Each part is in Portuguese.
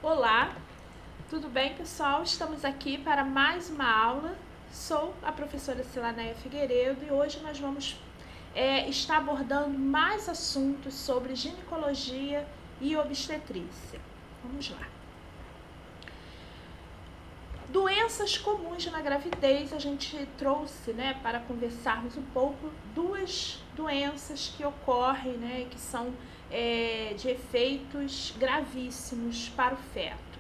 Olá, tudo bem, pessoal? Estamos aqui para mais uma aula. Sou a professora Silaneia Figueiredo e hoje nós vamos estar abordando mais assuntos sobre ginecologia e obstetrícia. Vamos lá. Doenças comuns na gravidez, a gente trouxe, para conversarmos um pouco, duas doenças que ocorrem, que são de efeitos gravíssimos para o feto.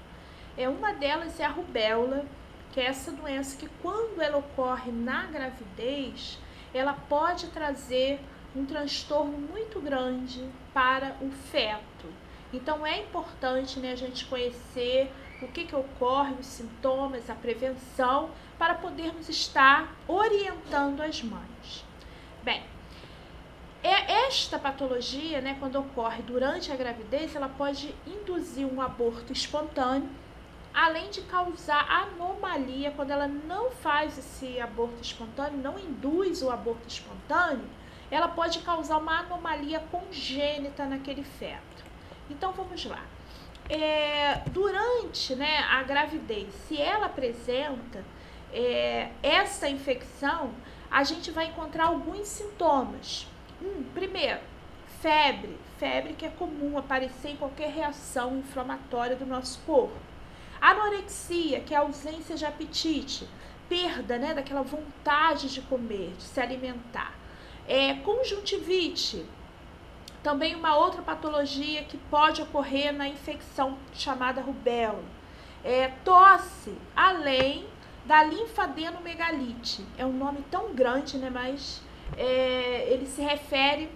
Uma delas é a rubéola, que é essa doença que, quando ela ocorre na gravidez, ela pode trazer um transtorno muito grande para o feto. Então, é importante, a gente conhecer o que ocorre, os sintomas, a prevenção, para podermos estar orientando as mães. Bem, esta patologia, quando ocorre durante a gravidez, ela pode induzir um aborto espontâneo, além de causar anomalia quando ela não faz esse aborto espontâneo, não induz o aborto espontâneo, ela pode causar uma anomalia congênita naquele feto. Então, vamos lá. Durante a gravidez, se ela apresenta essa infecção, a gente vai encontrar alguns sintomas. Primeiro, febre que é comum aparecer em qualquer reação inflamatória do nosso corpo. Anorexia, que é a ausência de apetite, perda daquela vontade de comer, de se alimentar. Conjuntivite, também uma outra patologia que pode ocorrer na infecção chamada rubéola. Tosse, além da linfadenomegalite. É um nome tão grande, mas ele se refere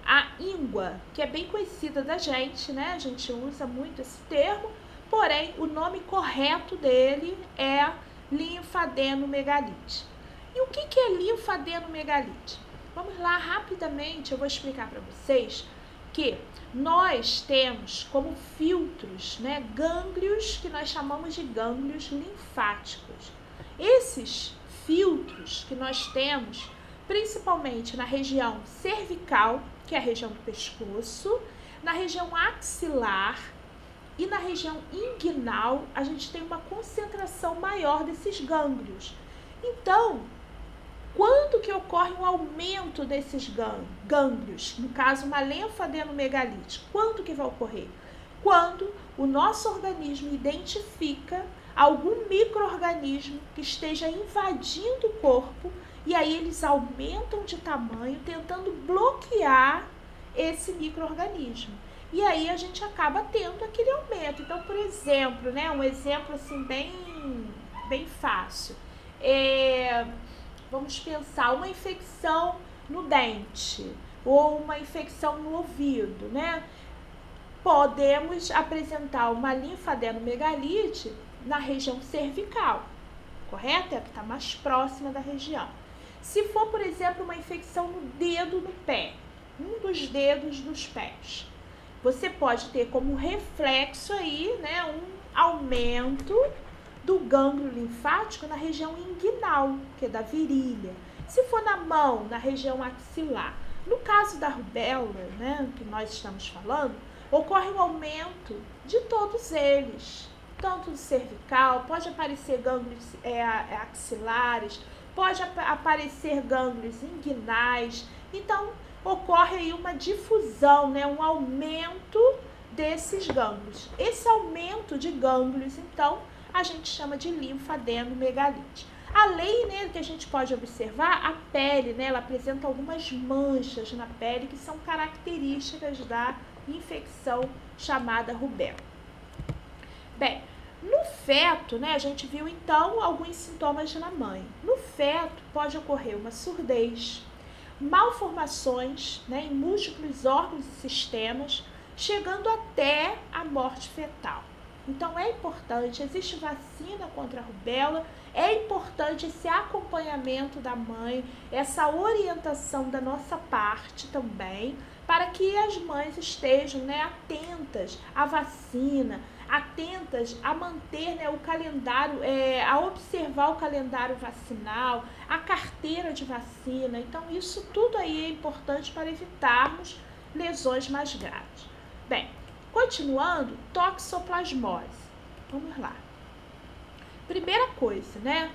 à íngua, que é bem conhecida da gente, A gente usa muito esse termo, porém o nome correto dele é linfadenomegalite. E o que é linfadenomegalite? Vamos lá, rapidamente, eu vou explicar para vocês que nós temos como filtros, gânglios que nós chamamos de gânglios linfáticos. Esses filtros que nós temos, principalmente na região cervical, que é a região do pescoço, na região axilar e na região inguinal, a gente tem uma concentração maior desses gânglios. Então, quando que ocorre um aumento desses gânglios? No caso, uma linfadenomegalite. Quando que vai ocorrer? Quando o nosso organismo identifica algum micro-organismo que esteja invadindo o corpo e aí eles aumentam de tamanho, tentando bloquear esse micro-organismo. E aí a gente acaba tendo aquele aumento. Então, por exemplo, um exemplo assim bem fácil. Vamos pensar uma infecção no dente ou uma infecção no ouvido, Podemos apresentar uma linfadenomegalite na região cervical, correto? É a que está mais próxima da região. Se for, por exemplo, uma infecção no dedo do pé, um dos dedos dos pés, você pode ter como reflexo aí, um aumento do gânglio linfático na região inguinal, que é da virilha. Se for na mão, na região axilar. No caso da rubéola, que nós estamos falando, ocorre um aumento de todos eles, tanto do cervical, pode aparecer gânglios axilares, pode aparecer gânglios inguinais. Então, ocorre aí uma difusão, um aumento desses gânglios. Esse aumento de gânglios, então, a gente chama de linfadenomegalite. Além, que a gente pode observar, a pele, ela apresenta algumas manchas na pele que são características da infecção chamada rubéola. Bem, no feto, a gente viu então alguns sintomas na mãe. No feto pode ocorrer uma surdez, malformações, em múltiplos órgãos e sistemas, chegando até a morte fetal. Então, é importante, existe vacina contra a rubéola, é importante esse acompanhamento da mãe, essa orientação da nossa parte também, para que as mães estejam atentas à vacina, atentas a manter o calendário, a observar o calendário vacinal, a carteira de vacina. Então, isso tudo aí é importante para evitarmos lesões mais graves. Bem, Continuando, toxoplasmose. Vamos lá. Primeira coisa, né?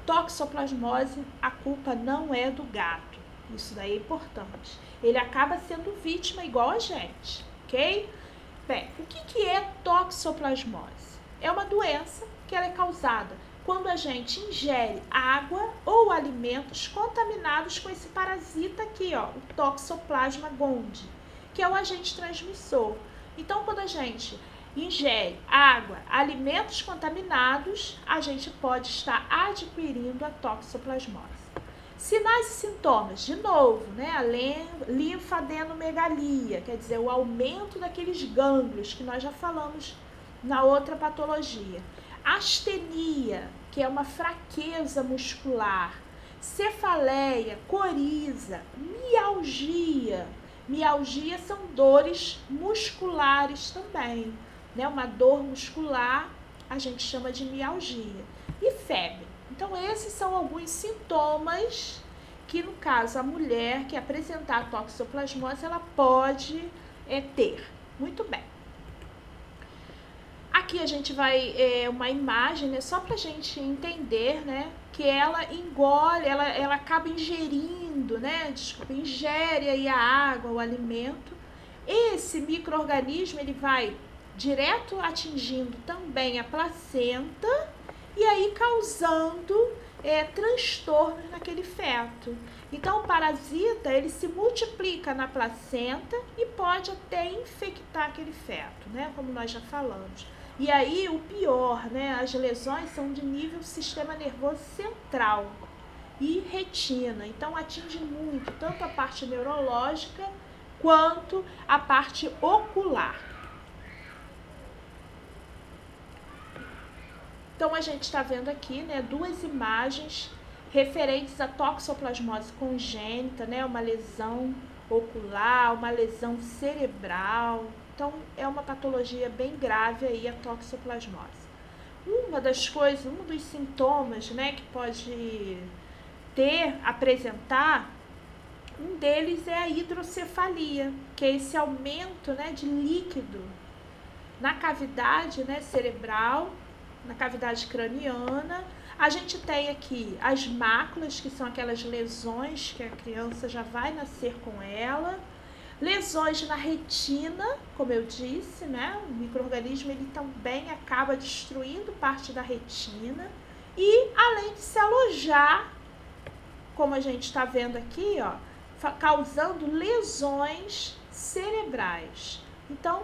Toxoplasmose, a culpa não é do gato. Isso daí é importante. Ele acaba sendo vítima igual a gente, ok? Bem, o que é toxoplasmose? É uma doença que ela é causada quando a gente ingere água ou alimentos contaminados com esse parasita aqui, ó, o Toxoplasma gondii, que é o agente transmissor. Então, quando a gente ingere água, alimentos contaminados, a gente pode estar adquirindo a toxoplasmose. Sinais e sintomas, de novo, né? A linfadenomegalia, quer dizer, o aumento daqueles gânglios que nós já falamos na outra patologia. Astenia, que é uma fraqueza muscular. Cefaleia, coriza, mialgia. Mialgia são dores musculares também, né? Uma dor muscular a gente chama de mialgia. E febre. Então, esses são alguns sintomas que, no caso, a mulher que apresentar a toxoplasmose, ela pode ter. Muito bem. Aqui a gente vai, uma imagem, né, só para a gente entender, né, que ela engole, ela acaba ingerindo, né, ingere aí a água, o alimento. Esse micro-organismo, ele vai direto atingindo também a placenta e aí causando transtornos naquele feto. Então, o parasita, ele se multiplica na placenta e pode até infectar aquele feto, né, como nós já falamos. E aí, o pior, né, as lesões são de nível sistema nervoso central e retina. Então, atinge muito, tanto a parte neurológica quanto a parte ocular. Então, a gente está vendo aqui, né, duas imagens referentes à toxoplasmose congênita, né, uma lesão ocular, uma lesão cerebral. Então, é uma patologia bem grave aí, a toxoplasmose. Uma das coisas, um dos sintomas, né, que pode apresentar, um deles é a hidrocefalia, que é esse aumento, né, de líquido na cavidade, né, cerebral, na cavidade craniana. A gente tem aqui as máculas, que são aquelas lesões que a criança já vai nascer com ela. Lesões na retina, como eu disse, né? O micro-organismo, ele também acaba destruindo parte da retina. E, além de se alojar, como a gente está vendo aqui, ó, causando lesões cerebrais. Então,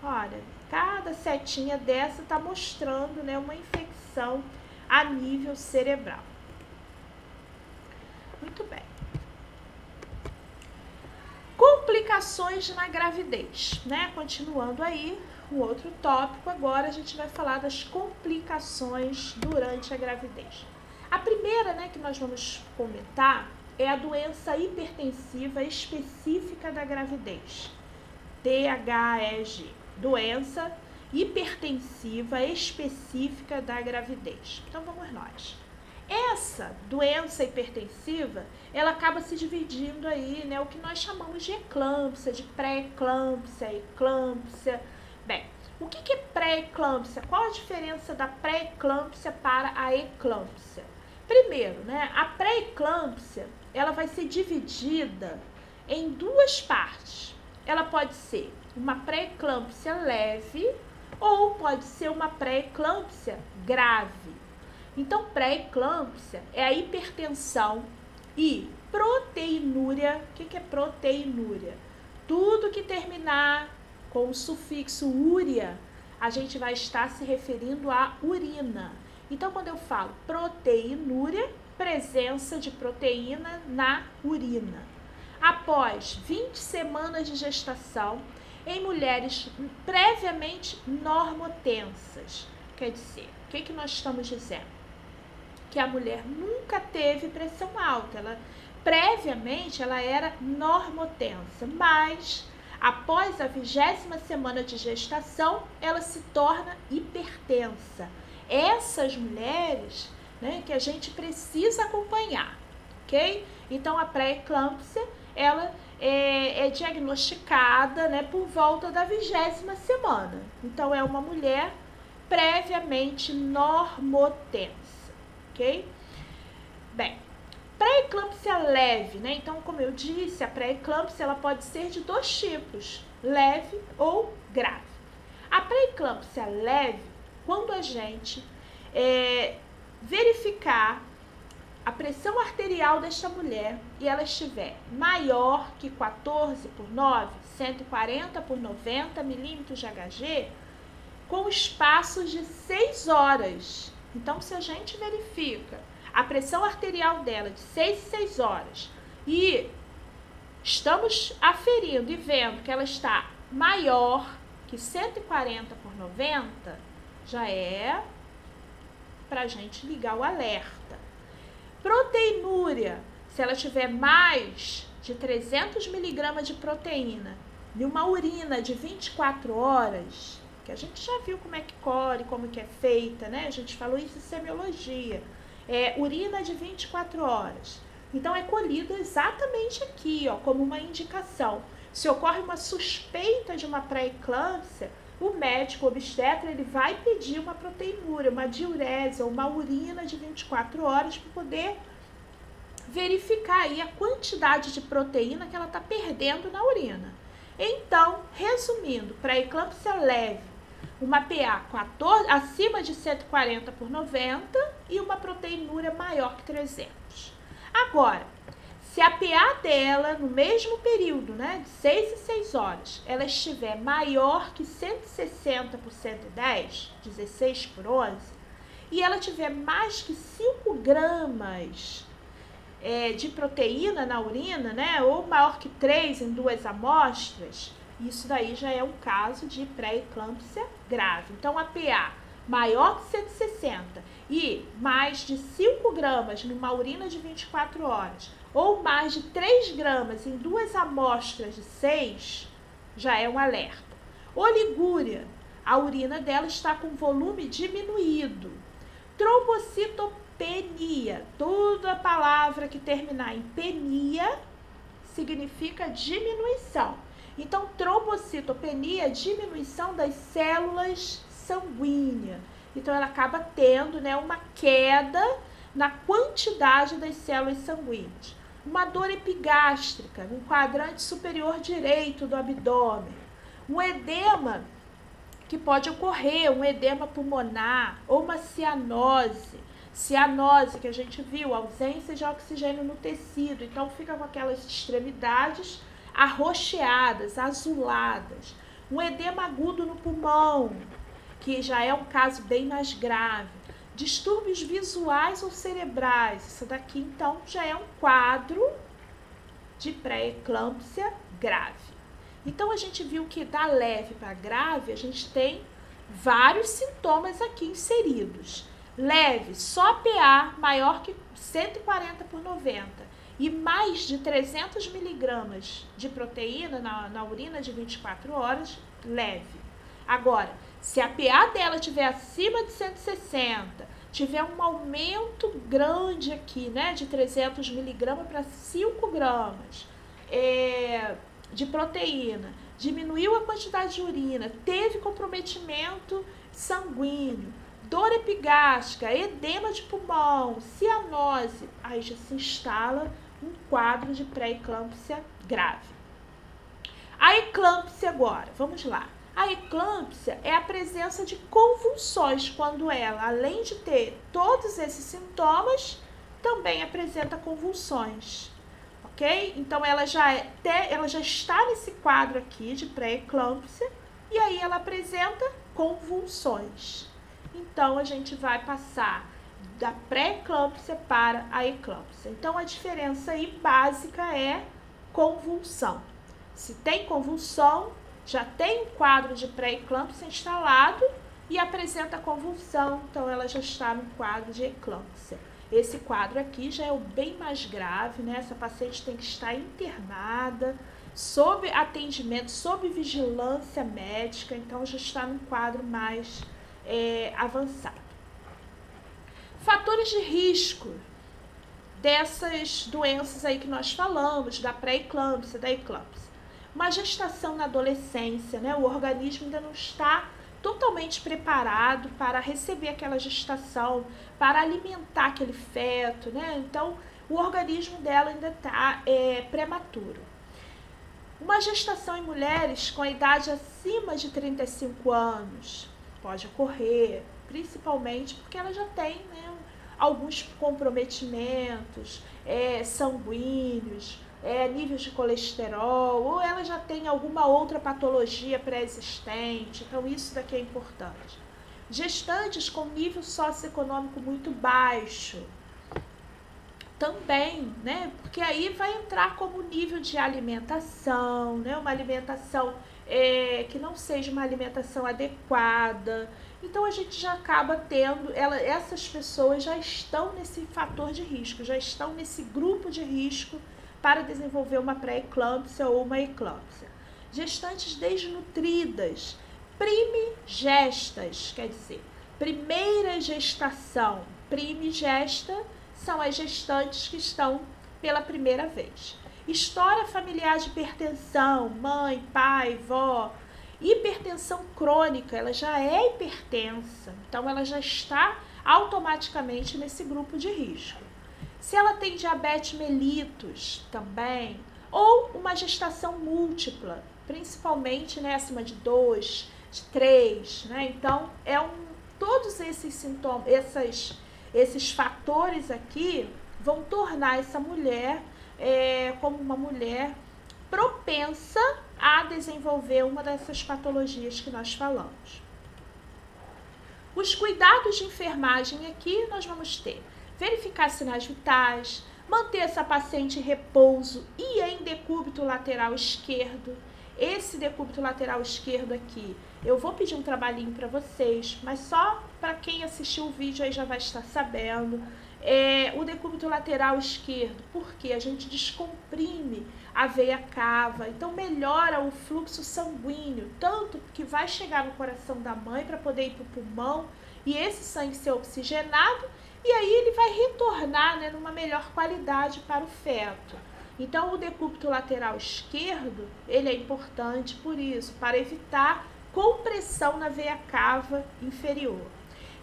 olha, cada setinha dessa está mostrando, né, uma infecção a nível cerebral. Muito bem. Complicações na gravidez, né? Continuando aí, um outro tópico, agora a gente vai falar das complicações durante a gravidez. A primeira, né, que nós vamos comentar é a doença hipertensiva específica da gravidez, DHEG, doença hipertensiva específica da gravidez. Então, vamos nós. Essa doença hipertensiva, ela acaba se dividindo aí, né, o que nós chamamos de eclâmpsia, de pré-eclâmpsia, eclâmpsia. Bem, o que é pré-eclâmpsia? Qual a diferença da pré-eclâmpsia para a eclâmpsia? Primeiro, né, a pré-eclâmpsia, ela vai ser dividida em duas partes. Ela pode ser uma pré-eclâmpsia leve ou pode ser uma pré-eclâmpsia grave. Então, pré-eclâmpsia é a hipertensão e proteinúria. O que é proteinúria? Tudo que terminar com o sufixo úria, a gente vai estar se referindo à urina. Então, quando eu falo proteinúria, presença de proteína na urina. Após 20 semanas de gestação, em mulheres previamente normotensas. Quer dizer, o que nós estamos dizendo? Que a mulher nunca teve pressão alta. Previamente, ela era normotensa, mas após a 20ª semana de gestação, ela se torna hipertensa. Essas mulheres, né, que a gente precisa acompanhar, ok? Então, a pré-eclâmpsia, ela é diagnosticada, né, por volta da 20ª semana. Então, é uma mulher previamente normotensa, ok? Bem, pré-eclâmpsia leve, né? Então, como eu disse, a pré-eclâmpsia ela pode ser de 2 tipos, leve ou grave. A pré-eclâmpsia leve, quando a gente verificar a pressão arterial desta mulher e ela estiver maior que 14/9, 140/90 milímetros de Hg, com espaços de 6 horas. Então, se a gente verifica a pressão arterial dela de 6 em 6 horas e estamos aferindo e vendo que ela está maior que 140/90, já é para a gente ligar o alerta. Proteinúria, se ela tiver mais de 300 miligramas de proteína em uma urina de 24 horas, que a gente já viu como é que colhe, como que é feita, né? A gente falou isso em semiologia. Urina de 24 horas. Então, é colhido exatamente aqui, ó, como uma indicação. Se ocorre uma suspeita de uma pré-eclâmpsia, o médico obstetra ele vai pedir uma proteinúria, uma diurese ou uma urina de 24 horas para poder verificar aí a quantidade de proteína que ela está perdendo na urina. Então, resumindo, pré-eclâmpsia leve, uma PA acima de 140/90 e uma proteinúria maior que 300. Agora, se a PA dela, no mesmo período, né, de 6 em 6 horas, ela estiver maior que 160/110, 16/11, e ela tiver mais que 5 gramas de proteína na urina, né, ou maior que 3 em 2 amostras, isso daí já é um caso de pré-eclâmpsia grave. Então, a PA maior que 160 e mais de 5 gramas numa urina de 24 horas, ou mais de 3 gramas em 2 amostras de 6, já é um alerta. Oligúria, a urina dela está com volume diminuído. Trombocitopenia, toda palavra que terminar em penia significa diminuição. Então, trombocitopenia é diminuição das células sanguíneas. Então, ela acaba tendo, né, uma queda na quantidade das células sanguíneas. Uma dor epigástrica, no quadrante superior direito do abdômen. Um edema que pode ocorrer, um edema pulmonar ou uma cianose. Cianose, que a gente viu, ausência de oxigênio no tecido. Então, fica com aquelas extremidades arroxeadas, azuladas. Um edema agudo no pulmão, que já é um caso bem mais grave. Distúrbios visuais ou cerebrais, isso daqui então já é um quadro de pré-eclâmpsia grave. Então a gente viu que da leve para grave a gente tem vários sintomas aqui inseridos. Leve, só PA maior que 140/90 e mais de 300 miligramas de proteína na urina de 24 horas, leve. Agora, se a PA dela estiver acima de 160, tiver um aumento grande aqui, né, de 300 miligramas para 5 gramas de proteína, diminuiu a quantidade de urina, teve comprometimento sanguíneo, dor epigástrica, edema de pulmão, cianose, aí já se instala um quadro de pré-eclâmpsia grave. A eclâmpsia agora, vamos lá. A eclâmpsia é a presença de convulsões, quando ela, além de ter todos esses sintomas, também apresenta convulsões, ok? Então, ela já está nesse quadro aqui de pré-eclâmpsia e aí ela apresenta convulsões. Então, a gente vai passar da pré-eclâmpsia para a eclâmpsia. Então, a diferença aí básica é convulsão. Se tem convulsão, já tem um quadro de pré-eclâmpsia instalado e apresenta convulsão, então ela já está no quadro de eclâmpsia. Esse quadro aqui já é o bem mais grave, né? Essa paciente tem que estar internada, sob atendimento, sob vigilância médica, então já está num quadro mais avançado. Fatores de risco dessas doenças aí que nós falamos, da pré-eclâmpsia, da eclâmpsia. Uma gestação na adolescência, né? O organismo ainda não está totalmente preparado para receber aquela gestação, para alimentar aquele feto, né? Então, o organismo dela ainda está prematuro. Uma gestação em mulheres com a idade acima de 35 anos pode ocorrer, principalmente porque ela já tem, né, alguns comprometimentos sanguíneos, níveis de colesterol, ou ela já tem alguma outra patologia pré-existente. Então, isso daqui é importante. Gestantes com nível socioeconômico muito baixo, também, né? Porque aí vai entrar como nível de alimentação, né? Uma alimentação que não seja uma alimentação adequada. Então, a gente já acaba tendo, essas pessoas já estão nesse fator de risco, já estão nesse grupo de risco para desenvolver uma pré-eclâmpsia ou uma eclâmpsia. Gestantes desnutridas, primigestas, quer dizer, primeira gestação, primigesta, são as gestantes que estão pela primeira vez. História familiar de hipertensão, mãe, pai, vó. Hipertensão crônica, ela já é hipertensa, então ela já está automaticamente nesse grupo de risco. Se ela tem diabetes mellitus também, ou uma gestação múltipla, principalmente, né, acima de 2, de 3, né? Então, todos esses sintomas, esses fatores aqui vão tornar essa mulher como uma mulher propensa a desenvolver uma dessas patologias que nós falamos. Os cuidados de enfermagem aqui nós vamos ter: verificar sinais vitais, manter essa paciente em repouso e em decúbito lateral esquerdo. Esse decúbito lateral esquerdo aqui, eu vou pedir um trabalhinho para vocês, mas só para quem assistiu o vídeo aí já vai estar sabendo. O decúbito lateral esquerdo, porque a gente descomprime a veia cava, então melhora o fluxo sanguíneo, tanto que vai chegar no coração da mãe para poder ir para o pulmão e esse sangue ser oxigenado, e aí ele vai retornar, né, numa melhor qualidade para o feto. Então, o decúbito lateral esquerdo, ele é importante por isso, para evitar compressão na veia cava inferior.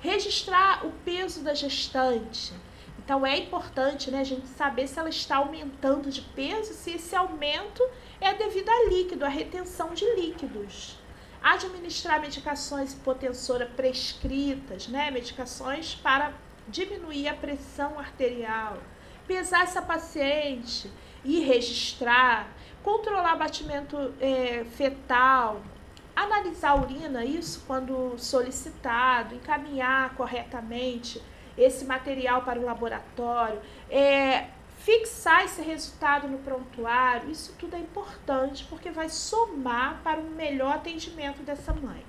Registrar o peso da gestante. Então, é importante, né, a gente saber se ela está aumentando de peso, se esse aumento é devido a líquido, a retenção de líquidos. Administrar medicações hipotensora prescritas, né, medicações para diminuir a pressão arterial. Pesar essa paciente e registrar, controlar batimento fetal, analisar a urina, isso quando solicitado, encaminhar corretamente esse material para o laboratório, fixar esse resultado no prontuário, isso tudo é importante porque vai somar para um melhor atendimento dessa mãe.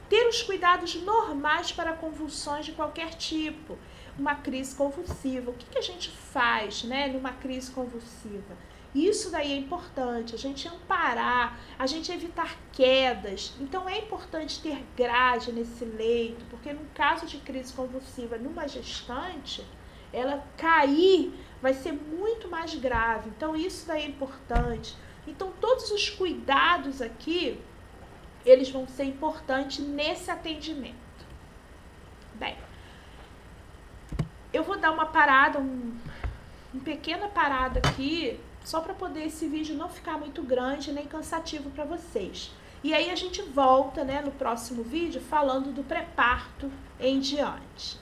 Ter os cuidados normais para convulsões de qualquer tipo. Uma crise convulsiva, o que a gente faz, né, numa crise convulsiva? Isso daí é importante, a gente amparar, a gente evitar quedas. Então, é importante ter grade nesse leito, porque no caso de crise convulsiva numa gestante, ela cair vai ser muito mais grave. Então, isso daí é importante. Então, todos os cuidados aqui, eles vão ser importantes nesse atendimento. Bem, eu vou dar uma parada, uma pequena parada aqui, só para poder esse vídeo não ficar muito grande nem cansativo para vocês. E aí a gente volta, né, no próximo vídeo falando do pré-parto em diante.